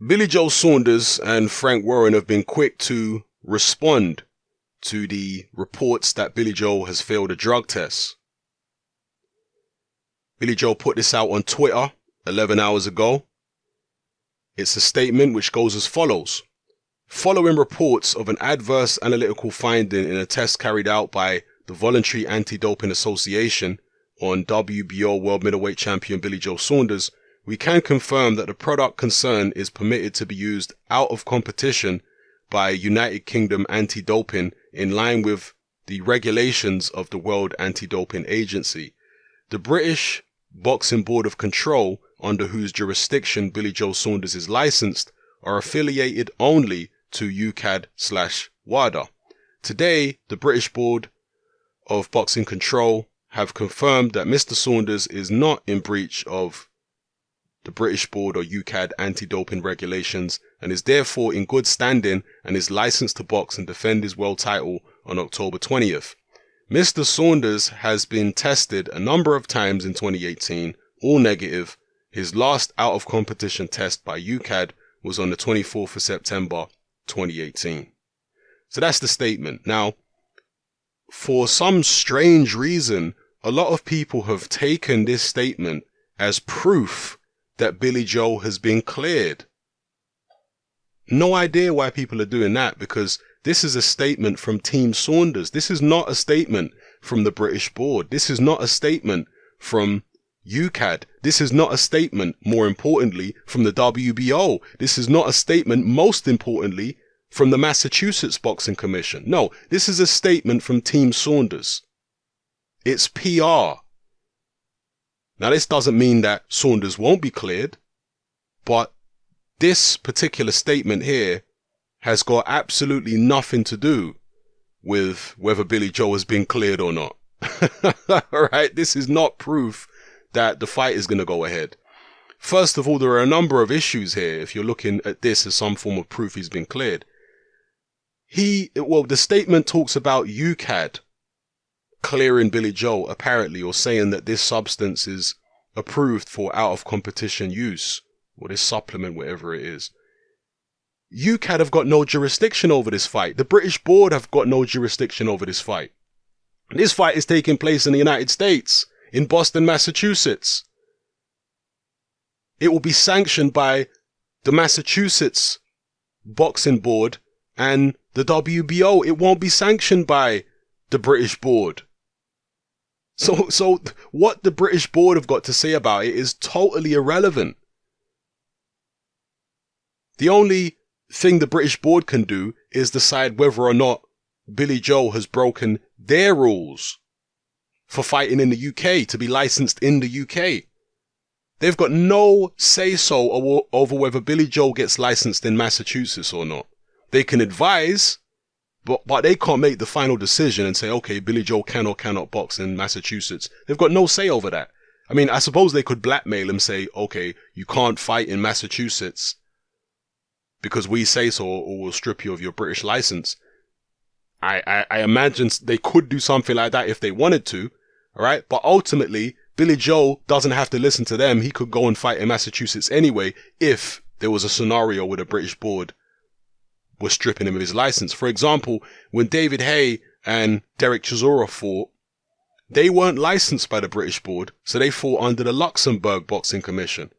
Billy Joe Saunders and Frank Warren have been quick to respond to the reports that Billy Joe has failed a drug test. Billy Joe put this out on Twitter 11 hours ago. It's a statement which goes as follows. Following reports of an adverse analytical finding in a test carried out by the Voluntary Anti-Doping Association on WBO World Middleweight Champion Billy Joe Saunders, we can confirm that the product concerned is permitted to be used out of competition by United Kingdom Anti-Doping in line with the regulations of the World Anti-Doping Agency. The British Boxing Board of Control, under whose jurisdiction Billy Joe Saunders is licensed, are affiliated only to UKAD/WADA. Today, the British Board of Boxing Control have confirmed that Mr. Saunders is not in breach of the British Board or UKAD anti-doping regulations and is therefore in good standing and is licensed to box and defend his world title on October 20th. Mr. Saunders has been tested a number of times in 2018, all negative. His last out of competition test by UKAD was on the 24th of September 2018. So that's the statement. Now, for some strange reason, a lot of people have taken this statement as proof that Billy Joe has been cleared. No idea why people are doing that, because this is a statement from Team Saunders. This is not a statement from the British Board. This is not a statement from UKAD. This is not a statement, more importantly, from the WBO. This is not a statement, most importantly, from the Massachusetts Boxing Commission. No, this is a statement from Team Saunders. It's PR. Now, this doesn't mean that Saunders won't be cleared, but this particular statement here has got absolutely nothing to do with whether Billy Joe has been cleared or not. All right, this is not proof that the fight is going to go ahead. First of all, there are a number of issues here if you're looking at this as some form of proof he's been cleared. The statement talks about UKAD clearing Billy Joe, apparently, or saying that this substance is approved for out of competition use, or this supplement, whatever it is. UKAD have got no jurisdiction over this fight. The British Board have got no jurisdiction over this fight. This fight is taking place in the United States, in Boston, Massachusetts. It will be sanctioned by the Massachusetts Boxing Board and the WBO. It won't be sanctioned by the British Board. So what the British Board have got to say about it is totally irrelevant. The only thing the British Board can do is decide whether or not Billy Joe has broken their rules for fighting in the UK, to be licensed in the UK. They've got no say-so over whether Billy Joe gets licensed in Massachusetts or not. They can advise, but they can't make the final decision and say, okay, Billy Joe can or cannot box in Massachusetts. They've got no say over that. I mean, I suppose they could blackmail him, say, okay, you can't fight in Massachusetts because we say so, or we'll strip you of your British license. I imagine they could do something like that if they wanted to, all right? But ultimately, Billy Joe doesn't have to listen to them. He could go and fight in Massachusetts anyway if there was a scenario where the British Board was stripping him of his license. For example, when David Haye and Derek Chisora fought, they weren't licensed by the British Board, so they fought under the Luxembourg Boxing Commission.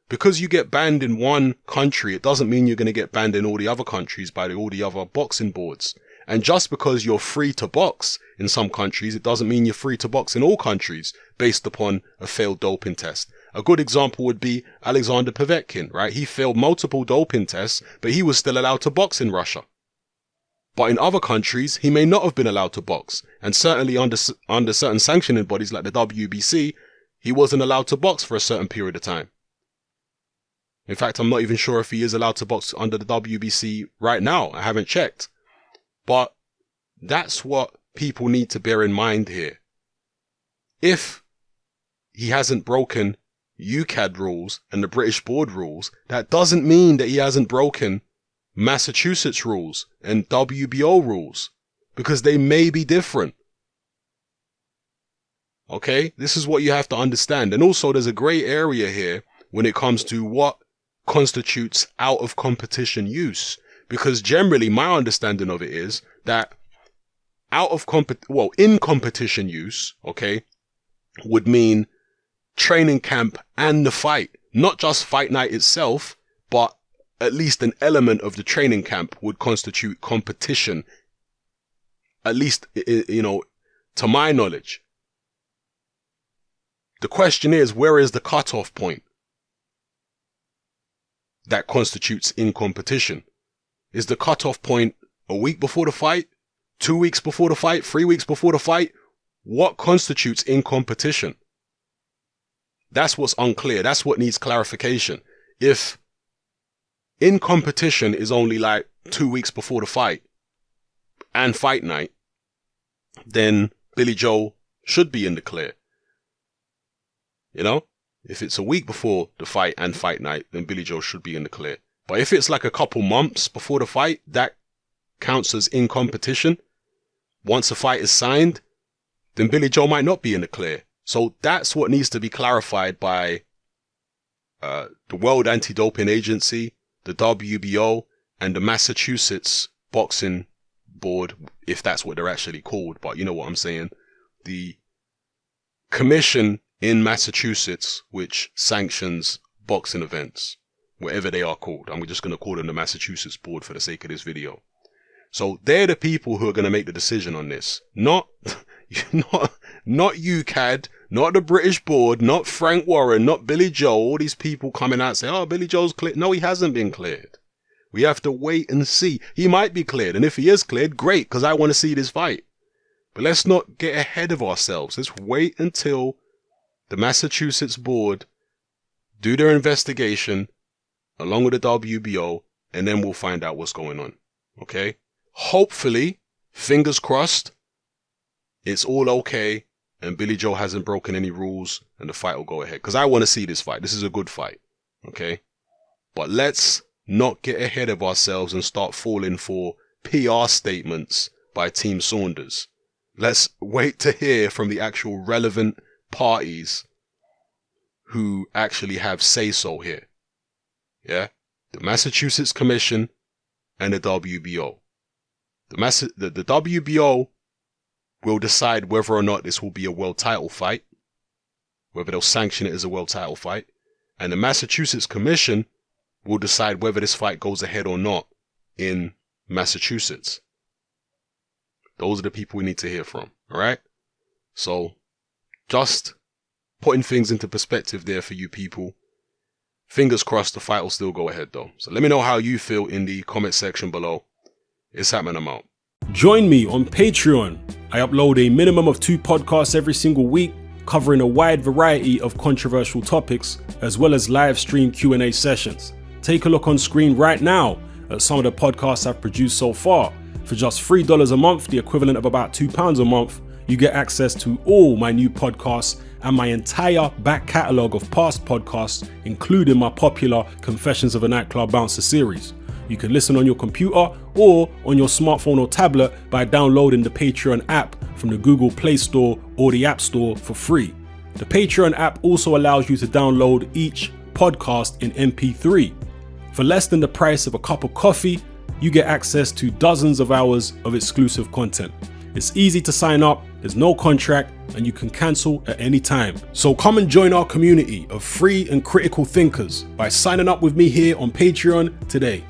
Because you get banned in one country, it doesn't mean you're going to get banned in all the other countries by all the other boxing boards. And just because you're free to box in some countries, it doesn't mean you're free to box in all countries based upon a failed doping test. A good example would be Alexander Povetkin, right? He failed multiple doping tests, but he was still allowed to box in Russia. But in other countries, he may not have been allowed to box. And certainly under certain sanctioning bodies like the WBC, he wasn't allowed to box for a certain period of time. In fact, I'm not even sure if he is allowed to box under the WBC right now. I haven't checked. But that's what people need to bear in mind here. If he hasn't broken UKAD rules and the British Board rules, that doesn't mean that he hasn't broken Massachusetts rules and WBO rules, because they may be different. Okay? This is what you have to understand. And also there's a gray area here when it comes to what constitutes out of competition use? Because generally my understanding of it is that in competition use, okay, would mean training camp and the fight, not just fight night itself, but at least an element of the training camp would constitute competition. At least, to my knowledge. The question is, where is the cutoff point that constitutes in competition? Is the cutoff point a week before the fight? 2 weeks before the fight? 3 weeks before the fight? What constitutes in competition? That's what's unclear. That's what needs clarification. If in competition is only like 2 weeks before the fight and fight night, then Billy Joe should be in the clear. If it's a week before the fight and fight night, then Billy Joe should be in the clear. But if it's like a couple months before the fight, that counts as in competition. Once a fight is signed, then Billy Joe might not be in the clear. So that's what needs to be clarified by the World Anti-Doping Agency, the WBO, and the Massachusetts Boxing Board, if that's what they're actually called. But you know what I'm saying. The commission in Massachusetts, which sanctions boxing events, whatever they are called. I'm just going to call them the Massachusetts Board for the sake of this video. So they're the people who are going to make the decision on this. Not UCAD, not the British Board, not Frank Warren, not Billy Joe. All these people coming out saying, oh, Billy Joe's cleared. No, he hasn't been cleared. We have to wait and see. He might be cleared. And if he is cleared, great, because I want to see this fight. But let's not get ahead of ourselves. Let's wait until the Massachusetts Board do their investigation along with the WBO, and then we'll find out what's going on. Okay? Hopefully, fingers crossed, it's all okay and Billy Joe hasn't broken any rules and the fight will go ahead. Because I want to see this fight. This is a good fight. Okay? But let's not get ahead of ourselves and start falling for PR statements by Team Saunders. Let's wait to hear from the actual relevant parties who actually have say-so here. Yeah? The Massachusetts Commission and the WBO. The WBO will decide whether or not this will be a world title fight, whether they'll sanction it as a world title fight, and the Massachusetts Commission will decide whether this fight goes ahead or not in Massachusetts. Those are the people we need to hear from, alright? So, just putting things into perspective there for you people. Fingers crossed the fight will still go ahead though. So let me know how you feel in the comment section below. It's happening, I'm out. Join me on Patreon. I upload a minimum of 2 podcasts every single week, covering a wide variety of controversial topics, as well as live stream Q&A sessions. Take a look on screen right now at some of the podcasts I've produced so far. For just $3 a month, the equivalent of about £2 a month, you get access to all my new podcasts and my entire back catalogue of past podcasts, including my popular Confessions of a Nightclub Bouncer series. You can listen on your computer or on your smartphone or tablet by downloading the Patreon app from the Google Play Store or the App Store for free. The Patreon app also allows you to download each podcast in MP3. For less than the price of a cup of coffee, you get access to dozens of hours of exclusive content. It's easy to sign up, there's no contract, and you can cancel at any time. So come and join our community of free and critical thinkers by signing up with me here on Patreon today.